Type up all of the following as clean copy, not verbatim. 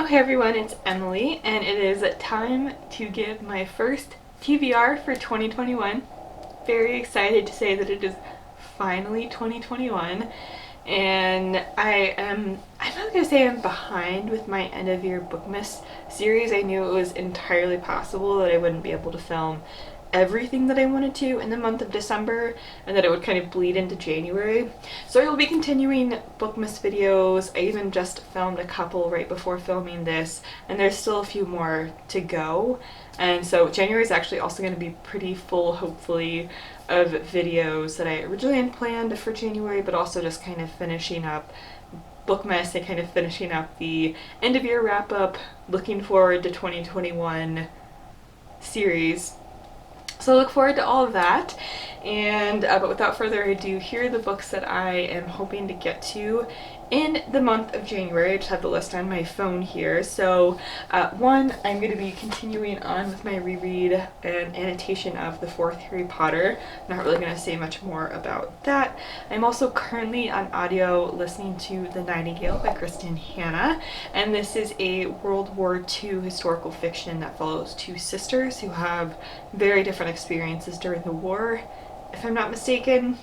Hey everyone, it's Emily, and it is time to give my first TBR for 2021. Very excited to say that it is finally 2021, and I'm not gonna say I'm behind with my end of year Bookmas series. I knew it was entirely possible that I wouldn't be able to film everything that I wanted to in the month of December and that it would kind of bleed into January. So I will be continuing Bookmas videos. I even just filmed a couple right before filming this, and there's still a few more to go. And so January is actually also going to be pretty full, hopefully, of videos that I originally had planned for January, but also just kind of finishing up Bookmas and kind of finishing up the end of year wrap up, looking forward to 2021 series. So I look forward to all of that, and but without further ado, here are the books that I am hoping to get to in the month of January. I just have the list on my phone here. So one, I'm going to be continuing on with my reread and annotation of the fourth Harry Potter. I'm not really going to say much more about that. I'm also currently on audio listening to The Nightingale by Kristen Hanna, and this is a World War II historical fiction that follows two sisters who have very different experiences during the war, if I'm not mistaken.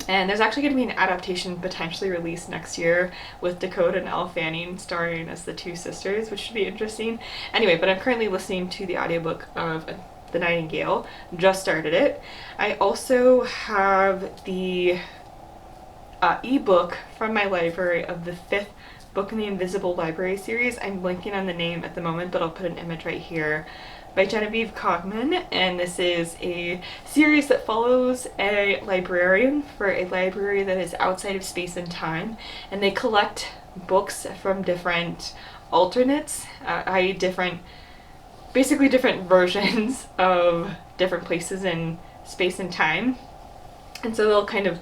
And there's actually going to be an adaptation potentially released next year with Dakota and Elle Fanning starring as the two sisters, which should be interesting. Anyway, but I'm currently listening to the audiobook of The Nightingale. Just started it. I also have the ebook from my library of the fifth book in the Invisible Library series. I'm blanking on the name at the moment, but I'll put an image right here, by Genevieve Cogman, and this is a series that follows a librarian for a library that is outside of space and time, and they collect books from different alternates, i.e. basically different versions of different places in space and time. And so they'll kind of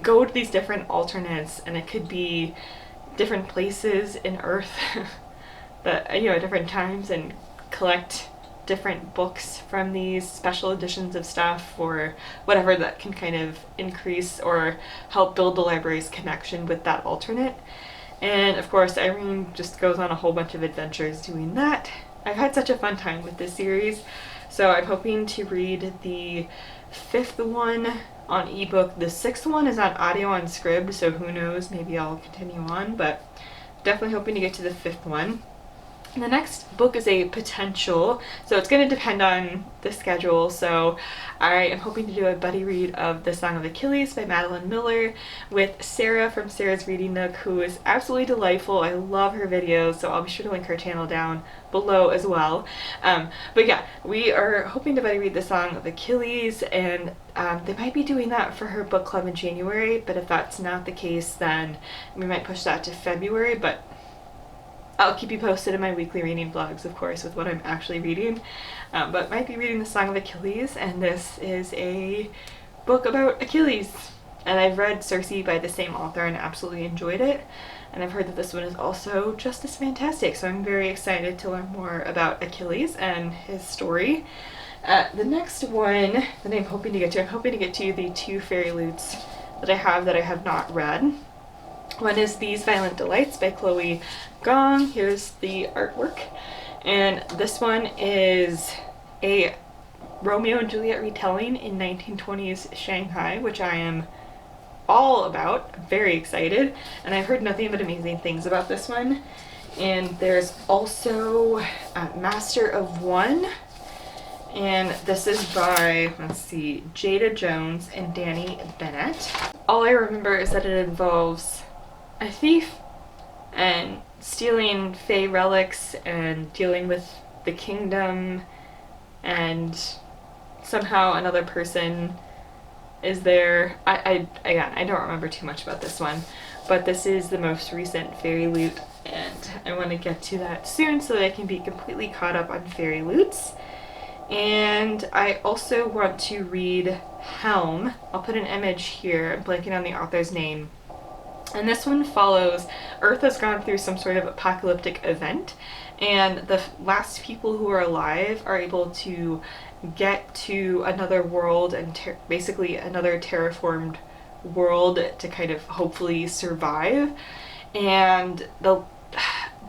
go to these different alternates, and it could be different places in Earth that, at different times, and collect different books from these special editions of stuff or whatever that can kind of increase or help build the library's connection with that alternate. And of course, Irene just goes on a whole bunch of adventures doing that. I've had such a fun time with this series, so I'm hoping to read the fifth one on ebook. The sixth one is on audio on Scribd, so who knows, maybe I'll continue on, but definitely hoping to get to the fifth one. The next book is a potential, so it's going to depend on the schedule. So I am hoping to do a buddy read of The Song of Achilles by Madeline Miller with Sarah from Sarah's Reading Nook, who is absolutely delightful. I love her videos, so I'll be sure to link her channel down below as well. But yeah, we are hoping to buddy read The Song of Achilles, and they might be doing that for her book club in January, but if that's not the case, then we might push that to February. But I'll keep you posted in my weekly reading vlogs, of course, with what I'm actually reading. But might be reading The Song of Achilles, and this is a book about Achilles. And I've read Circe by the same author and absolutely enjoyed it. And I've heard that this one is also just as fantastic, so I'm very excited to learn more about Achilles and his story. The next one that I'm hoping to get to, the two fairy lutes that I have not read. One is These Violent Delights by Chloe Gong. Here's the artwork. And this one is a Romeo and Juliet retelling in 1920s Shanghai, which I am all about. I'm very excited. And I've heard nothing but amazing things about this one. And there's also Master of One. And this is by, Jada Jones and Danny Bennett. All I remember is that it involves a thief and stealing Fey relics and dealing with the kingdom, and somehow another person is there. I don't remember too much about this one, but this is the most recent fairy loot, and I want to get to that soon so that I can be completely caught up on fairy loots. And I also want to read Helm. I'll put an image here. I'm blanking on the author's name. And this one follows Earth has gone through some sort of apocalyptic event, and the last people who are alive are able to get to another world and basically another terraformed world to kind of hopefully survive. And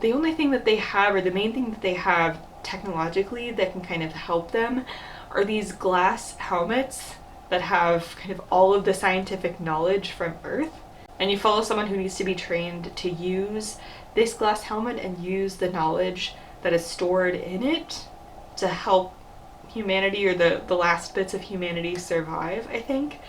the only thing that they have, or the main thing that they have technologically that can kind of help them, are these glass helmets that have kind of all of the scientific knowledge from Earth. And you follow someone who needs to be trained to use this glass helmet and use the knowledge that is stored in it to help humanity, or the last bits of humanity, survive, I think.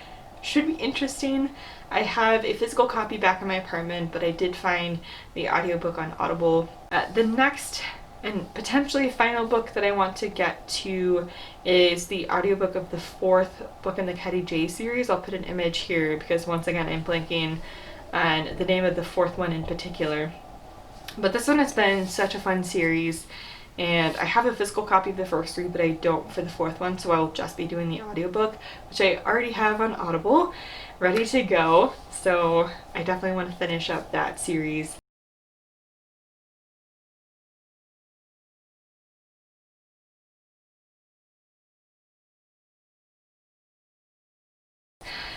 Should be interesting. I have a physical copy back in my apartment, but I did find the audiobook on Audible. The next and potentially final book that I want to get to is the audiobook of the 4th book in the Caddy J series. I'll put an image here because once again I'm blanking on the name of the 4th one in particular. But this one has been such a fun series, and I have a physical copy of the first 3, but I don't for the 4th one, so I'll just be doing the audiobook, which I already have on Audible, ready to go. So I definitely want to finish up that series.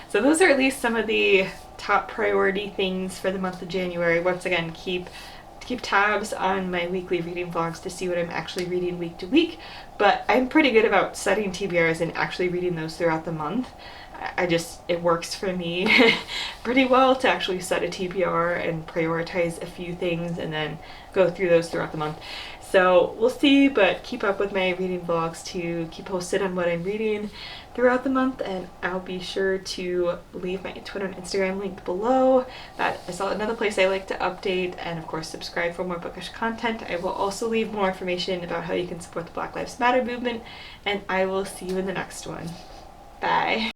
So those are at least some of the top priority things for the month of January. Once again, keep tabs on my weekly reading vlogs to see what I'm actually reading week to week, but I'm pretty good about setting TBRs and actually reading those throughout the month. It works for me pretty well to actually set a TBR and prioritize a few things and then go through those throughout the month. So we'll see, but keep up with my reading vlogs to keep posted on what I'm reading throughout the month, and I'll be sure to leave my Twitter and Instagram linked below. That is another place I like to update, and of course subscribe for more bookish content. I will also leave more information about how you can support the Black Lives Matter movement, and I will see you in the next one. Bye.